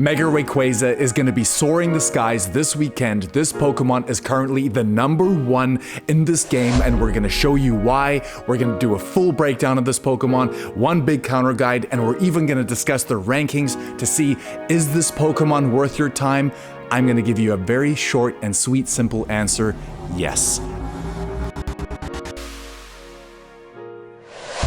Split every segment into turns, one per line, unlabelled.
Mega Rayquaza is going to be soaring the skies this weekend. This Pokemon is currently the #1 in this game, and we're going to show you why. We're going to do a full breakdown of this Pokemon, one big counter guide, and we're even going to discuss the rankings to see, is this Pokemon worth your time? I'm going to give you a very short and sweet, simple answer: yes.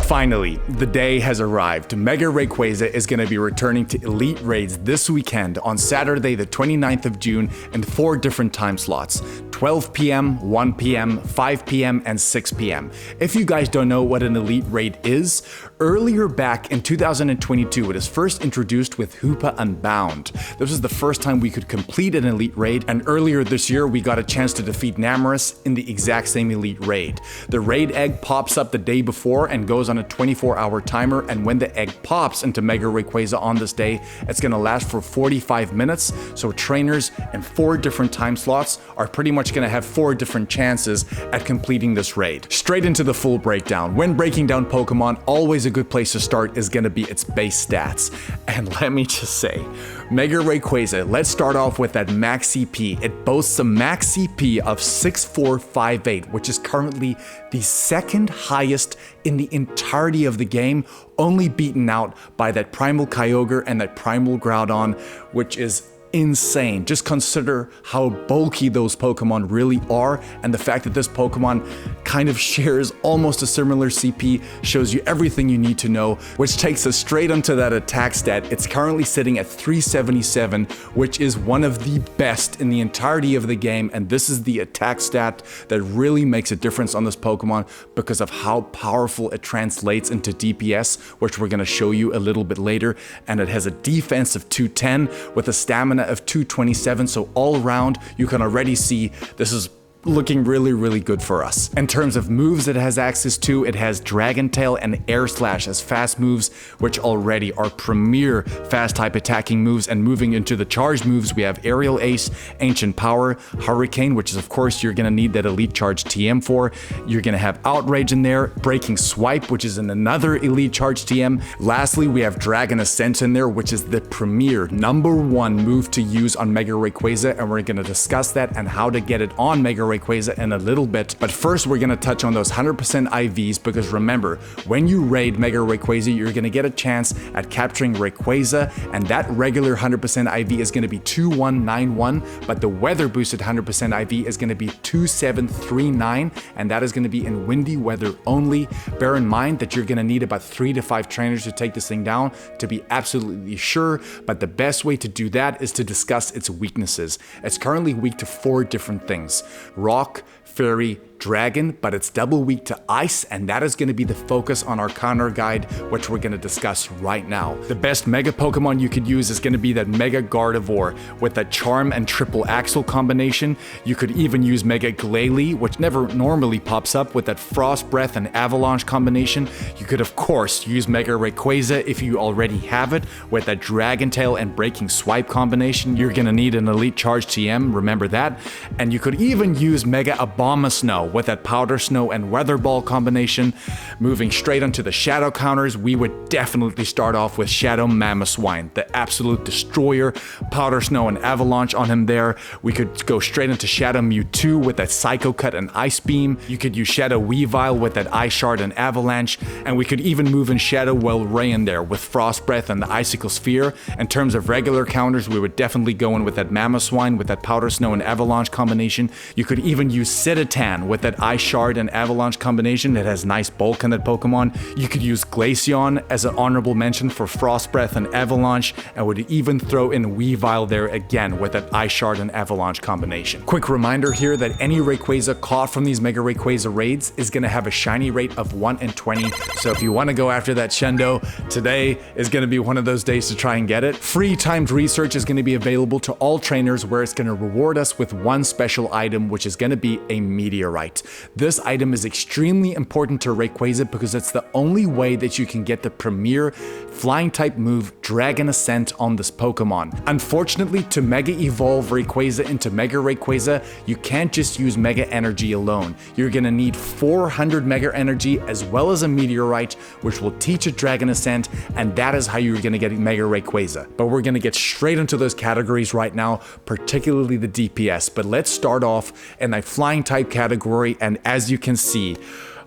Finally, the day has arrived. Mega Rayquaza is going to be returning to Elite Raids this weekend on Saturday the 29th of June in 4 different time slots: 12 p.m., 1 p.m., 5 p.m., and 6 p.m. If you guys don't know what an Elite Raid is, earlier back in 2022 it was first introduced with Hoopa Unbound. This was the first time we could complete an Elite Raid, and earlier this year we got a chance to defeat Namarus in the exact same Elite Raid. The raid egg pops up the day before and goes on a 24-hour timer, and when the egg pops into Mega Rayquaza on this day, it's going to last for 45 minutes, so trainers in 4 different time slots are pretty much going to have 4 different chances at completing this raid. Straight into the full breakdown. When breaking down Pokemon, always a good place to start is going to be its base stats. And let me just say, Mega Rayquaza, let's start off with that max CP. It boasts a max CP of 6458, which is currently the second highest in the entirety of the game, only beaten out by that Primal Kyogre and that Primal Groudon, which is insane. Just consider how bulky those Pokemon really are, and the fact that this Pokemon kind of shares almost a similar CP shows you everything you need to know, which takes us straight onto that attack stat. It's currently sitting at 377, which is one of the best in the entirety of the game, and this is the attack stat that really makes a difference on this Pokemon because of how powerful it translates into DPS, which we're going to show you a little bit later. And it has a defense of 210 with a stamina of 227, so all around you can already see this is looking really good for us. In terms of moves it has access to, it has Dragon Tail and Air Slash as fast moves, which already are premier fast type attacking moves. And moving into the charge moves, we have Aerial Ace, Ancient Power, Hurricane, which is of course you're gonna need that Elite Charge TM for. You're gonna have Outrage in there, Breaking Swipe, which is in another Elite Charge TM. Lastly, we have Dragon Ascent in there, which is the premier #1 move to use on Mega Rayquaza, and we're gonna discuss that and how to get it on Mega Rayquaza in a little bit. But first we're going to touch on those 100% IVs, because remember, when you raid Mega Rayquaza, you're going to get a chance at capturing Rayquaza, and that regular 100% IV is going to be 2191, but the weather boosted 100% IV is going to be 2739, and that is going to be in windy weather only. Bear in mind that you're going to need about 3 to 5 trainers to take this thing down to be absolutely sure, but the best way to do that is to discuss its weaknesses. It's currently weak to 4 different things: Rock, Fairy, Dragon, but it's double weak to Ice, and that is going to be the focus on our counter guide, which we're going to discuss right now. The best Mega Pokemon you could use is going to be that Mega Gardevoir with that Charm and Triple Axle combination. You could even use Mega Glalie, which never normally pops up, with that Frost Breath and Avalanche combination. You could of course use Mega Rayquaza if you already have it, with that Dragon Tail and Breaking Swipe combination. You're going to need an Elite Charge TM, remember that. And you could even use Mega Abomasnow with that Powder Snow and Weather Ball combination. Moving straight onto the shadow counters, we would definitely start off with Shadow Mamoswine, the absolute destroyer. Powder Snow and Avalanche on him there. We could go straight into Shadow Mewtwo with that Psycho Cut and Ice Beam. You could use Shadow Weavile with that Ice Shard and Avalanche, and we could even move in Shadow Welray in there with Frost Breath and the Icicle Sphere. In terms of regular counters, we would definitely go in with that Mamoswine with that Powder Snow and Avalanche combination. You could even use Cititan with that Ice Shard and Avalanche combination. It has nice bulk in that Pokemon. You could use Glaceon as an honorable mention for Frost Breath and Avalanche, and would even throw in Weavile there again with that Ice Shard and Avalanche combination. Quick reminder here that any Rayquaza caught from these Mega Rayquaza raids is going to have a shiny rate of 1 in 20, so if you want to go after that Shendo, today is going to be one of those days to try and get it. Free timed research is going to be available to all trainers, where it's going to reward us with one special item, which is going to be a Meteorite. Meteorite. This item is extremely important to Rayquaza because it's the only way that you can get the premier flying type move Dragon Ascent on this Pokemon. Unfortunately, to Mega Evolve Rayquaza into Mega Rayquaza, you can't just use Mega Energy alone. You're gonna need 400 Mega Energy as well as a Meteorite, which will teach it Dragon Ascent, and that is how you're gonna get Mega Rayquaza. But we're gonna get straight into those categories right now, particularly the DPS. But let's start off in a flying type category, and as you can see,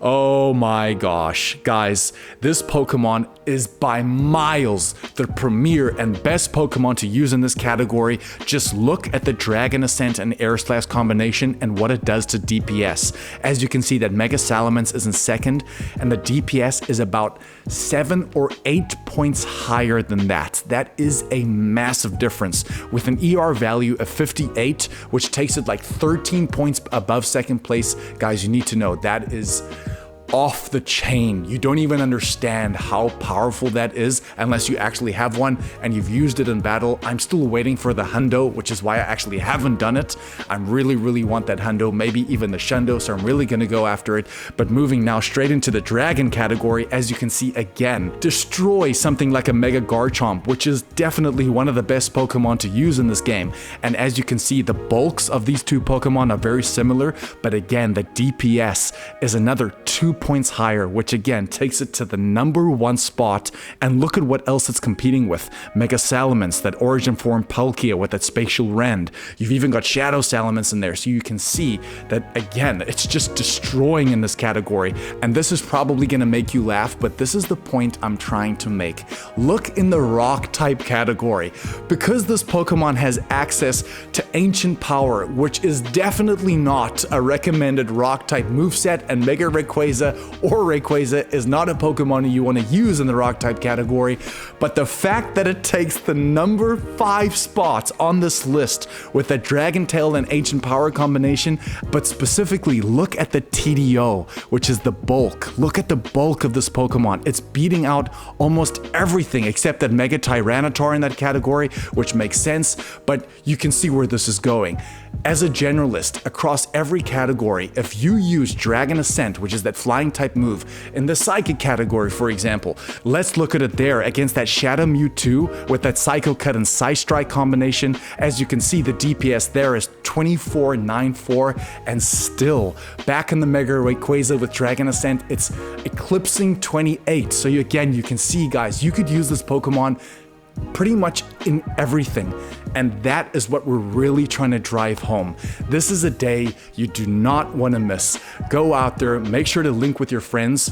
oh my gosh, guys, this Pokemon is by miles the premier and best Pokemon to use in this category. Just look at the Dragon Ascent and Air Slash combination and what it does to DPS. As you can see that Mega Salamence is in second, and the DPS is about 7 or 8 points higher than that. That is a massive difference. With an ER value of 58, which takes it like 13 points above second place, guys, you need to know that is off the chain. You don't even understand how powerful that is unless you actually have one and you've used it in battle. I'm still waiting for the Hundo, which is why I actually haven't done it. I really want that Hundo, maybe even the Shundo, so I'm really gonna go after it. But moving now straight into the Dragon category, as you can see again, destroy something like a Mega Garchomp, which is definitely one of the best Pokemon to use in this game. And as you can see, the bulks of these two Pokemon are very similar, but again, the DPS is another 2 points higher, which again takes it to the #1 spot. And look at what else it's competing with. Mega Salamence, that Origin Form Palkia with that Spatial Rend. You've even got Shadow Salamence in there, so you can see that again, it's just destroying in this category. And this is probably gonna make you laugh, but this is the point I'm trying to make. Look in the Rock type category. Because this Pokemon has access to Ancient Power, which is definitely not a recommended Rock type moveset, and Mega Rayquaza or Rayquaza is not a Pokemon you want to use in the Rock type category, but the fact that it takes the #5 spots on this list with the Dragon Tail and Ancient Power combination, but specifically look at the TDO, which is the bulk. Look at the bulk of this Pokemon. It's beating out almost everything except that Mega Tyranitar in that category, which makes sense, but you can see where this is going. As a generalist, across every category, if you use Dragon Ascent, which is that flying type move, in the Psychic category, for example, let's look at it there against that Shadow Mewtwo with that Psycho Cut and Psystrike combination. As you can see, the DPS there is 2494, and still, back in the Mega Rayquaza with Dragon Ascent, it's eclipsing 28. So you can see, guys, you could use this Pokemon pretty much in everything, and that is what we're really trying to drive home. This is a day you do not want to miss. Go out there, make sure to link with your friends.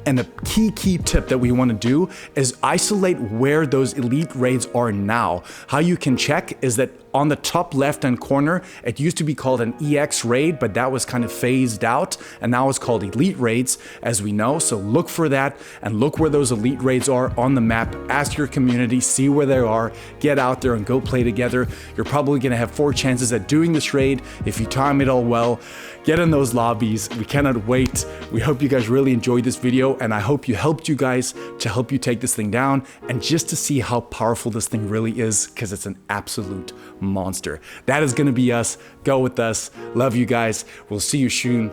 And the key tip that we want to do is isolate where those elite raids are now. How you can check is that on the top left-hand corner, it used to be called an EX raid, but that was kind of phased out, and now it's called elite raids, as we know. So look for that and look where those elite raids are on the map. Ask your community, see where they are, get out there and go play together. You're probably gonna have 4 chances at doing this raid if you time it all well. Get in those lobbies. We cannot wait. We hope you guys really enjoyed this video, and I hope you helped you guys to help you take this thing down and just to see how powerful this thing really is, because it's an absolute monster. That is going to be us. Go with us. Love you guys. We'll see you soon.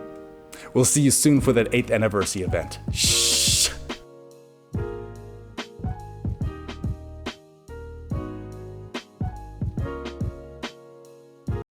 We'll see you soon for that 8th anniversary event.